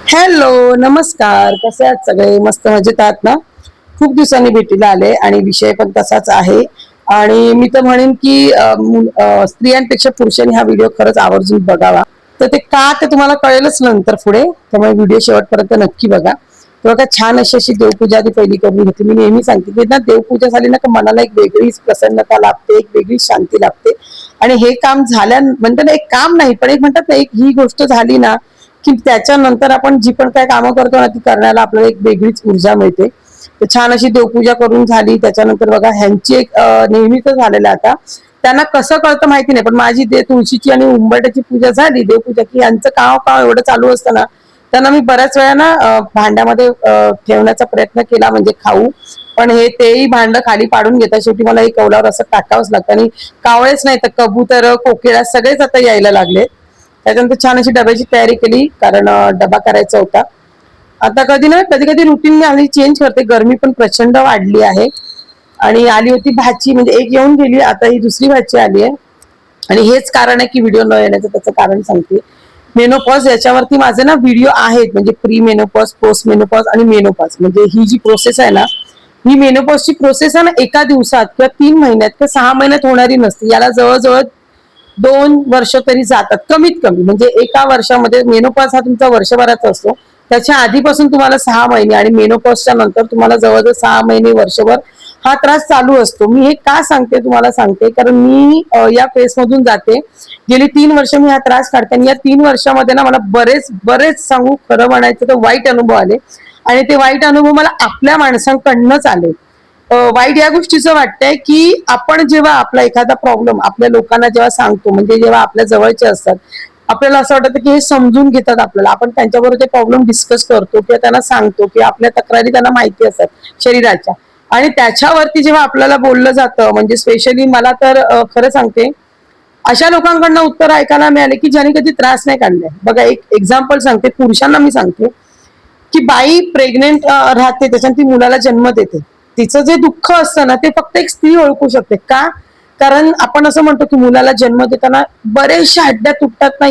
Hello, नमस्कार. कसे आहात सगळे? मस्त मजेत आहात ना? खूप दिवसांनी भेटीला आले आणि विषय पण तसाच आहे. आणि मी तर म्हणेन की स्त्रियांपेक्षा पुरुषांनी हा व्हिडिओ खरंच आवर्जून बघावा. तर ते का ते तुम्हाला कळेलच नंतर पुढे. त्यामुळे व्हिडिओ शेवटपर्यंत नक्की बघा. तेव्हा का छान अशी देवपूजा आधी पहिली करून घेते. मी नेहमी सांगते की ना, देवपूजा झाली ना, का मनाला एक वेगळीच प्रसन्नता लाभते, एक वेगळीच शांती लाभते. आणि हे काम झाल्या म्हणतात ना, एक काम नाही पण एक म्हणतात ना, एक ही गोष्ट झाली ना, की त्याच्यानंतर आपण जी पण काय कामं करतो ना, ती करण्याला आपल्याला एक वेगळीच ऊर्जा मिळते. तर छान अशी देवपूजा करून झाली. त्याच्यानंतर बघा, ह्यांची एक नेहमीच झालेलं आता. त्यांना कसं कळतं माहिती नाही, पण माझी तुळशीची आणि उंबरट्याची पूजा झाली, देवपूजा, की यांचं काव काव एवढं चालू असतं ना, त्यांना मी बऱ्याच वेळा ना भांड्यामध्ये ठेवण्याचा प्रयत्न केला, म्हणजे खाऊ. पण हे तेही भांड खाली पाडून घेतात. शेवटी मला एक कौलावर असं टाकावंच लागतं. आणि कावळेच नाही तर कबूतर, कोकिळा सगळेच आता यायला लागले. त्याच्यानंतर छान अशी डब्याची तयारी केली, कारण डबा करायचा होता. आता कधी ना कधी कधी रुटीन मी आली चेंज करते. गरमी पण प्रचंड वाढली आहे. आणि आली होती भाची, म्हणजे एक येऊन गेली, आता ही दुसरी भाची आली आहे. आणि हेच कारण आहे की व्हिडिओ न येण्याचं. त्याचं कारण सांगते. मेनोपॉज, याच्यावरती माझे ना व्हिडिओ आहेत, म्हणजे प्री मेनोपॉज, पोस्ट मेनोपॉज आणि मेनोपॉज. म्हणजे ही जी प्रोसेस आहे ना, ही मेनोपॉजची प्रोसेस आहे ना, एका दिवसात किंवा 3 महिन्यात किंवा 6 महिन्यात होणारी नसते. याला जवळजवळ 2 वर्ष तरी जातात कमीत कमी. म्हणजे एका वर्षामध्ये मेनोपॉज हा तुमचा वर्षभराचा असतो. त्याच्या आधीपासून तुम्हाला 6 महिने आणि मेनोपॉजच्या नंतर तुम्हाला जवळजवळ 6 महिने, वर्षभर हा त्रास चालू असतो. मी हे का सांगते तुम्हाला सांगते, कारण मी या फेसमधून जाते. गेली 3 वर्ष मी हा त्रास काढते. आणि या 3 वर्षामध्ये ना, मला बरेच बरेच सांगू खरं म्हणायचं तर वाईट अनुभव आले. आणि ते वाईट अनुभव मला आपल्या माणसांकडनंच आले. वाईट या गोष्टीचं वाटतंय की आपण जेव्हा आपला एखादा प्रॉब्लेम आपल्या लोकांना जेव्हा सांगतो, म्हणजे जेव्हा आपल्या जवळचे असतात, आपल्याला असं वाटतं की हे समजून घेतात आपल्याला. आपण त्यांच्याबरोबर ते प्रॉब्लेम डिस्कस करतो किंवा त्यांना सांगतो की आपल्या तक्रारी त्यांना माहिती असतात शरीराच्या. आणि त्याच्यावरती जेव्हा आपल्याला बोललं जातं, म्हणजे स्पेशली मला तर खरं सांगते, अशा लोकांकडनं उत्तर ऐकायला मिळाले की ज्यांनी कधी त्रास नाही काढलाय. बघा, एक एक्झाम्पल सांगते, पुरुषांना मी सांगते की बाई प्रेग्नेंट राहते, त्याच्यानंतर ती मुलाला जन्म देते. तिचं जे दुःख असतं ना, ते फक्त एक स्त्री ओळखू शकते. का? कारण आपण असं म्हणतो की मुलाला जन्म देताना बरेचशा हड्ड्या तुटतात ना,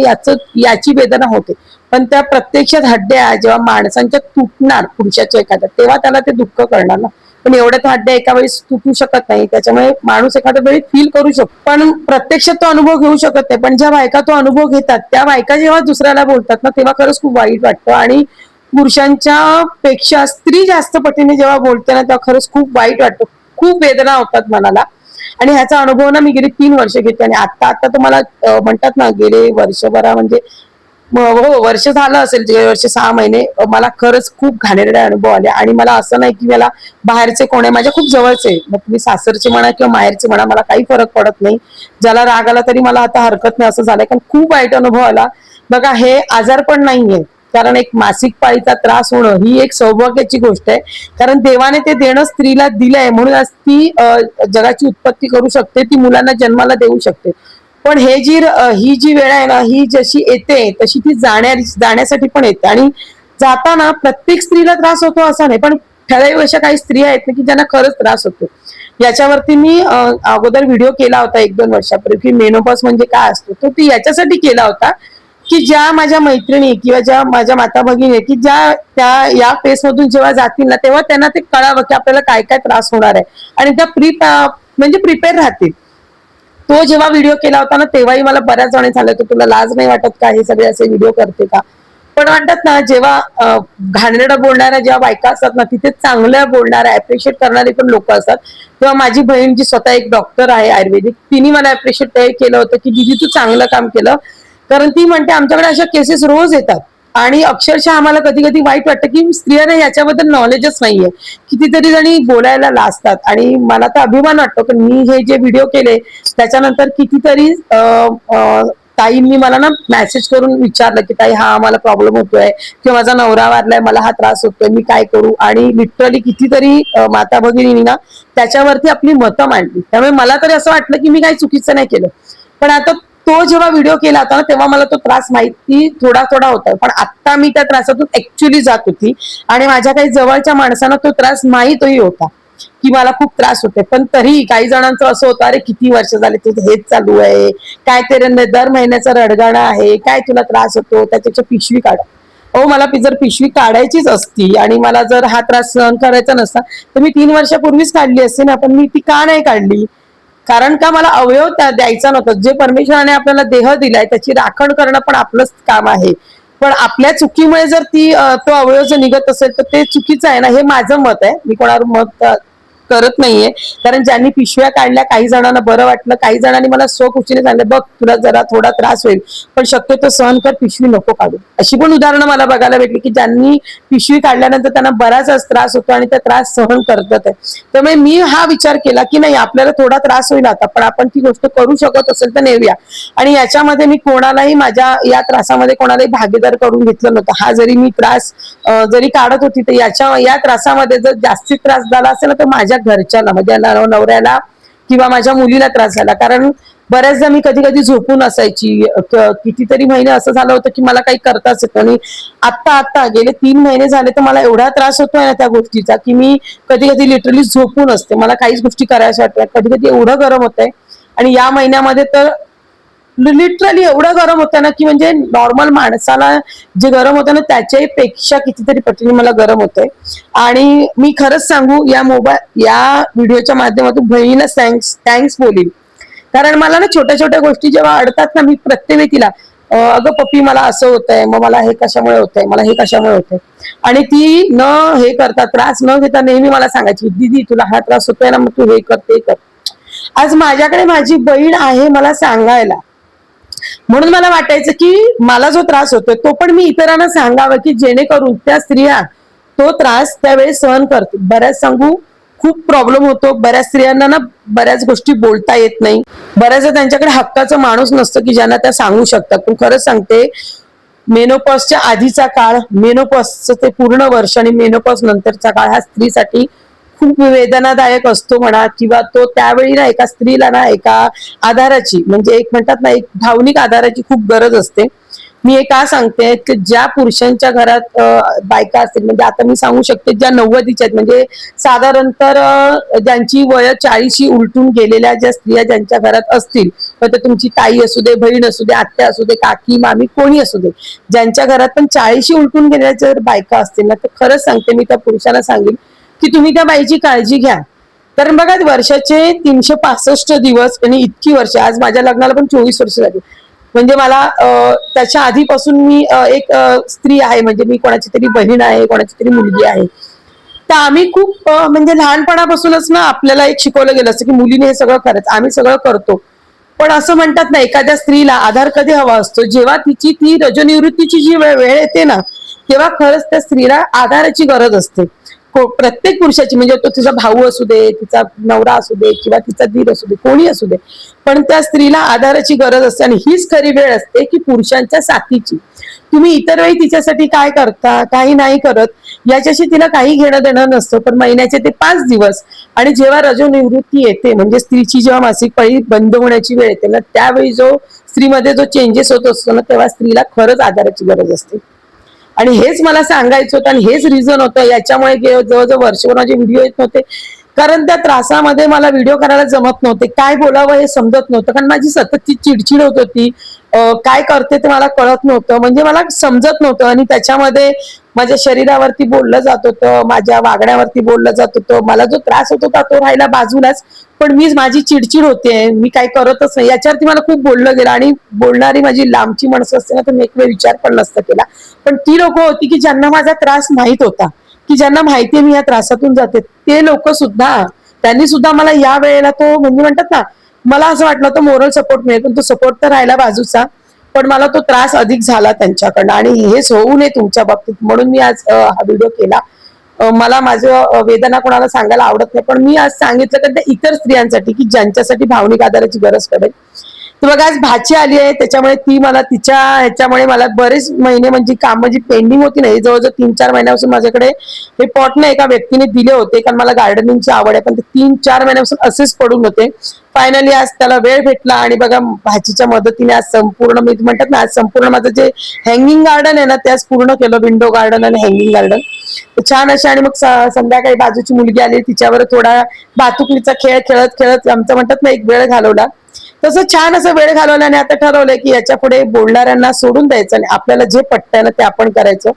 याची वेदना होते. पण त्या प्रत्यक्षात हड्ड्या जेव्हा माणसांच्या तुटणार, पुरुषाच्या एखाद्या, तेव्हा त्याला ते दुःख कळणार ना. पण एवढ्या हड्ड्या एका वेळेस तुटू शकत नाही. त्याच्यामुळे माणूस एखाद्या वेळी फील करू शकतो, पण प्रत्यक्षात तो अनुभव घेऊ शकत नाही. पण ज्या बायका तो अनुभव घेतात, त्या बायका जेव्हा दुसऱ्याला बोलतात ना, तेव्हा खरंच खूप वाईट वाटतं. आणि पुरुषांच्या पेक्षा स्त्री जास्त पटीने जेव्हा बोलते ना, तेव्हा खरंच खूप वाईट वाटतं. खूप वेदना होतात मनाला. आणि ह्याचा अनुभव ना मी गेली 3 वर्ष घेते. आणि आता आता तुम्हाला म्हणतात ना, गेले वर्षभरा म्हणजे हो, वर्ष झालं असेल, वर्ष 6 महिने, मला खरंच खूप घाणेरडे अनुभव आले. आणि मला असं नाही की मला बाहेरचे कोण आहे, माझ्या खूप जवळचे, मग तुम्ही सासरचे म्हणा किंवा माहेरचे म्हणा, मला काही फरक पडत नाही. ज्याला राग आला तरी मला आता हरकत नाही, असं झालंय. कारण खूप वाईट अनुभव आला. बघा, हे आजार पण नाहीये, कारण एक मासिक पाळीचा त्रास होणं ही एक सौभाग्याची गोष्ट आहे. कारण देवाने ते देणं स्त्रीला दिलंय, म्हणून आज ती जगाची उत्पत्ती करू शकते, ती मुलांना जन्माला देऊ शकते. पण ही जी वेळ आहे ना, ही जशी येते तशी ती जाण्यासाठी पण येते. आणि जाताना प्रत्येक स्त्रीला त्रास होतो असं नाही, पण ठराविक अशा काही स्त्रिया आहेत ना की ज्यांना खरंच त्रास होतो. याच्यावरती मी अगोदर व्हिडिओ केला होता 1-2 वर्षापूर्वी, की मेनोपॉज म्हणजे काय असतो. तो ती याच्यासाठी केला होता की ज्या माझ्या मैत्रिणी किंवा ज्या माझ्या माता भगिनी, की ज्या त्या या फेसमधून जेव्हा जातील ना, तेव्हा त्यांना ते कळावं की आपल्याला काय काय त्रास होणार आहे. आणि त्या म्हणजे प्रिपेअर राहतील. तो जेव्हा व्हिडिओ केला होता ना, तेव्हाही मला बऱ्याच जणी सांगितलं, तुला लाज नाही वाटत का, हे सगळे असे व्हिडिओ करते का. पण म्हणतात ना, जेव्हा घाणेरडं बोलणाऱ्या जेव्हा बायका असतात ना, तिथे चांगलं बोलणाऱ्या, अप्रिशिएट करणारे पण लोक असतात. तेव्हा माझी बहीण, जी स्वतः एक डॉक्टर आहे आयुर्वेदिक, तिने मला अप्रिशिएट केलं होतं की दीदी, तू चांगलं काम केलं. कारण ती म्हणते, आमच्याकडे अशा केसेस रोज येतात. आणि अक्षरशः आम्हाला कधी कधी वाईट वाटतं की स्त्रियांना याच्याबद्दल नॉलेजच नाहीये. कितीतरी जणी बोलायला लाजतात. आणि मला तर अभिमान वाटतो की मी हे जे व्हिडिओ केले, त्याच्यानंतर कितीतरी ताईंनी मला ना मेसेज करून विचारलं की ताई, हा आम्हाला प्रॉब्लेम होतोय, किंवा माझा नवरा वारलाय, मला हा त्रास होतोय, मी काय करू. आणि लिटरली कितीतरी माता भगिनींनी ना त्याच्यावरती आपली मतं मांडली. त्यामुळे मला तरी असं वाटलं की मी काही चुकीचं नाही केलं. पण आता तो जेव्हा व्हिडिओ केला होता ना, तेव्हा मला तो त्रास माहिती थोडा थोडा होता. पण आता मी त्या त्रासातून ऍक्च्युअली जात होती. आणि माझ्या काही जवळच्या माणसांना तो त्रास माहीतही होता की मला खूप त्रास होते. पण तरी काही जणांचं असं होतं, अरे किती वर्ष झाले तुझं हेच चालू आहे, काय ते दर महिन्याचं रडगाणं आहे, काय तुला त्रास होतो, त्याच्यापेक्षा पिशवी काढ. मला जर पिशवी काढायचीच असती आणि मला जर हा त्रास सहन करायचा नसता तर मी 3 वर्षापूर्वीच काढली असते ना, पण मी ती का नाही काढली? कारण का मला अवयव द्यायचा नव्हता. जे परमेश्वराने आपल्याला देह दिलाय त्याची राखण करणं पण आपलंच काम आहे. पण आपल्या चुकीमुळे जर तो अवयव जर निघत असेल तर ते चुकीचं आहे ना, हे माझं मत आहे. मी कोणावर मत करत नाहीये. कारण ज्यांनी पिशव्या काढल्या, काही जणांना बरं वाटलं, काही जणांनी मला स्वखुशीने सांगितलं, बघ तुला जरा थोडा त्रास होईल पण शक्यतो सहन कर, पिशवी नको काढू. अशी पण उदाहरणं मला बघायला भेटली की ज्यांनी पिशवी काढल्यानंतर त्यांना बराच त्रास होतो आणि त्या त्रास सहन करतात. त्यामुळे मी हा विचार केला की नाही, आपल्याला थोडा त्रास होईल आता, पण आपण ती गोष्ट करू शकत असेल तर नेऊया. आणि याच्यामध्ये मी कोणालाही माझ्या या त्रासामध्ये कोणालाही भागीदार करून घेतलं नव्हतं. हा जरी मी त्रास जरी काढत होती तर या त्रासामध्ये जर जास्ती त्रास झाला असेल तर माझ्या घरच्यांना, म्हणजे नवऱ्याला किंवा माझ्या मुलीला त्रास झाला. कारण बऱ्याचदा मी कधी कधी झोपून असायची. कितीतरी महिने असं झालं होतं की मला काही करताच येत. आणि आता गेले 3 महिने झाले तर मला एवढा त्रास होतोय ना त्या गोष्टीचा की मी कधी कधी लिटरली झोपून असते. मला काहीच गोष्टी करायच्या वाटतात. कधी कधी एवढं गरम होतंय. आणि या महिन्यामध्ये तर लिटरली एवढं गरम होतं ना की म्हणजे नॉर्मल माणसाला जे गरम होतं ना त्याच्याही पेक्षा कितीतरी पटीने मला गरम होतंय. आणि मी खरंच सांगू, या व्हिडिओच्या माध्यमातून बहिणीला थँक्स बोलीन. कारण मला ना छोट्या छोट्या गोष्टी जेव्हा अडतात ना, मी प्रत्येक वेळी तिला अगं पप्पी मला असं होतंय, मग मला हे कशामुळे होतंय, मला हे कशामुळे होतंय. आणि ती न हे करता, त्रास न घेता नेहमी मला सांगायची, दीदी तुला हा त्रास होतोय ना, मग तू हे कर ते कर. आज माझ्याकडे माझी बहीण आहे मला सांगायला. म्हणून मला वाटायचं की मला जो त्रास होतोय तो पण मी इतरांना सांगावं की जेणेकरून त्या स्त्रिया तो त्रास त्यावेळी सहन करतील. बऱ्याच सांगू, खूप प्रॉब्लेम होतो. बऱ्याच स्त्रियांना ना बऱ्याच गोष्टी बोलता येत नाही. बऱ्याचदा त्यांच्याकडे हक्काचा माणूस नसतं की ज्यांना त्या सांगू शकतात. पण खरंच सांगते, मेनोपॉजच्या आधीचा काळ, मेनोपॉजचं ते पूर्ण वर्ष आणि मेनोपॉज नंतरचा काळ हा स्त्रीसाठी खूप वेदनादायक असतो म्हणा. किंवा तो त्यावेळी ना एका स्त्रीला ना एका आधाराची, म्हणजे एक म्हणतात ना, एक भावनिक आधाराची खूप गरज असते. मी हे का सांगते की ज्या पुरुषांच्या घरात बायका असतील, म्हणजे आता मी सांगू शकते ज्या 90च्या आहेत, म्हणजे साधारणतः ज्यांची वय 40 उलटून गेलेल्या ज्या स्त्रिया ज्यांच्या घरात असतील, तर तुमची ताई असू दे, बहीण असू दे, आत्या असू दे, काकी मामी कोणी असू दे, ज्यांच्या घरात पण 40 उलटून गेलेल्या जर बायका असतील ना, तर खरंच सांगते, मी त्या पुरुषांना सांगेन की तुम्ही त्या बाईची काळजी घ्या. कारण बघा, वर्षाचे 365 दिवस आणि इतकी वर्ष, आज माझ्या लग्नाला पण 24 वर्ष झाली. म्हणजे मला त्याच्या आधीपासून मी एक स्त्री आहे, म्हणजे मी कोणाची तरी बहीण आहे, कोणाची तरी मुलगी आहे. तर आम्ही खूप म्हणजे लहानपणापासूनच ना आपल्याला एक शिकवलं गेलं असतं की मुलीने हे सगळं करायचं. आम्ही सगळं करतो. पण असं म्हणतात ना, एखाद्या स्त्रीला आधार कधी हवा असतो, जेव्हा ती रजोनिवृत्तीची जी वेळ येते ना, तेव्हा खरंच त्या स्त्रीला आधाराची गरज असते. प्रत्येक पुरुषाची, म्हणजे तो तिचा भाऊ असू दे, तिचा नवरा असू दे, किंवा तिचा दीर असू दे, कोणी असू दे, पण त्या स्त्रीला आधाराची गरज असते. आणि हीच खरी वेळ असते की पुरुषांच्या साथीची. तुम्ही इतर वेळी तिच्यासाठी काय करता, काही नाही करत, याच्याशी तिला काही घेणं देणं नसतं. पण महिन्याचे ते 5 दिवस आणि जेव्हा रजोनिवृत्ती येते, म्हणजे स्त्रीची जेव्हा मासिक पाळी बंद होण्याची वेळ येते ना, त्यावेळी जो स्त्रीमध्ये जो चेंजेस होत असतो ना, तेव्हा स्त्रीला खरंच आधाराची गरज असते. आणि हेच मला सांगायचं होतं आणि हेच रिझन होतं. याच्यामुळे जवळजवळ वर्षभर माझे व्हिडिओ येत नव्हते. कारण त्या त्रासामध्ये मला व्हिडिओ करायला जमत नव्हते. काय बोलावं हे समजत नव्हतं. कारण माझी सततची चिडचिड होत होती. काय करते ते मला कळत नव्हतं. म्हणजे मला समजत नव्हतं. आणि त्याच्यामध्ये माझ्या शरीरावरती बोललं जात होतं, माझ्या वागण्यावरती बोललं जात होतं. मला जो त्रास होत होता तो राहिला बाजूलाच, पण माझी चिडचिड होते, मी काय करतच नाही, याच्यावरती मला खूप बोललं गेलं. आणि बोलणारी माझी लांबची माणसं असते ना, तर मी एक वेळ विचार पण नसता केला. पण ती लोक होती की ज्यांना माझा त्रास माहित होता, की ज्यांना माहितीये मी या त्रासातून जाते, ते लोक सुद्धा, त्यांनी सुद्धा मला या वेळेला तो, म्हणजे म्हणतात ना, मला असं वाटलं होतं मोरल सपोर्ट मिळेल, पण तो सपोर्ट तर राहिला बाजूचा, पण मला तो त्रास अधिक झाला त्यांच्याकडनं. आणि हेच होऊ नये तुमच्या बाबतीत म्हणून मी आज हा व्हिडिओ केला. मला माझं वेदना कोणाला सांगायला आवडत नाही, पण मी आज सांगितलं का इतर स्त्रियांसाठी की ज्यांच्यासाठी भावनिक आधाराची गरज पडेल. तर बघा, आज भाची आली आहे, त्याच्यामुळे ती मला तिच्या ह्याच्यामुळे मला बरेच महिने म्हणजे काम जी पेंडिंग होती ना, जवळजवळ 3-4 महिन्यापासून माझ्याकडे हे पॉट ना एका व्यक्तीने दिले होते, कारण मला गार्डनिंगची आवड आहे, पण ते 3-4 महिन्यापासून असेच पडून होते. फायनली आज त्याला वेळ भेटला आणि बघा, भाचीच्या मदतीने आज संपूर्ण, मी म्हणतात ना, आज संपूर्ण माझं जे हँगिंग गार्डन आहे ना, ते आज पूर्ण केलं. विंडो गार्डन आणि हँगिंग गार्डन छान असे. आणि मग संध्याकाळी बाजूची मुलगी आली, तिच्यावर थोडा भातुकलीचा खेळ खेळत खेळत आमचं म्हणतात ना एक वेळ घालवला. तसं छान असं वेळ घालवल्याने आता ठरवलंय की याच्या पुढे बोलणाऱ्यांना सोडून द्यायचं आणि आपल्याला जे पटतंय ना ते आपण करायचं.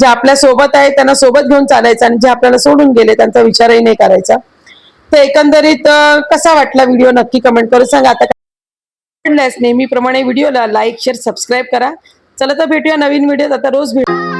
जे आपल्या सोबत आहे त्यांना सोबत घेऊन चालायचं आणि जे आपल्याला सोडून गेले त्यांचा विचारही नाही करायचा. तर एकंदरीत कसा वाटला व्हिडिओ नक्की कमेंट करून सांगा. आता नेहमीप्रमाणे व्हिडिओला लाईक शेअर सबस्क्राईब करा. चला तर भेटूया नवीन व्हिडिओत. आता रोज भेटू.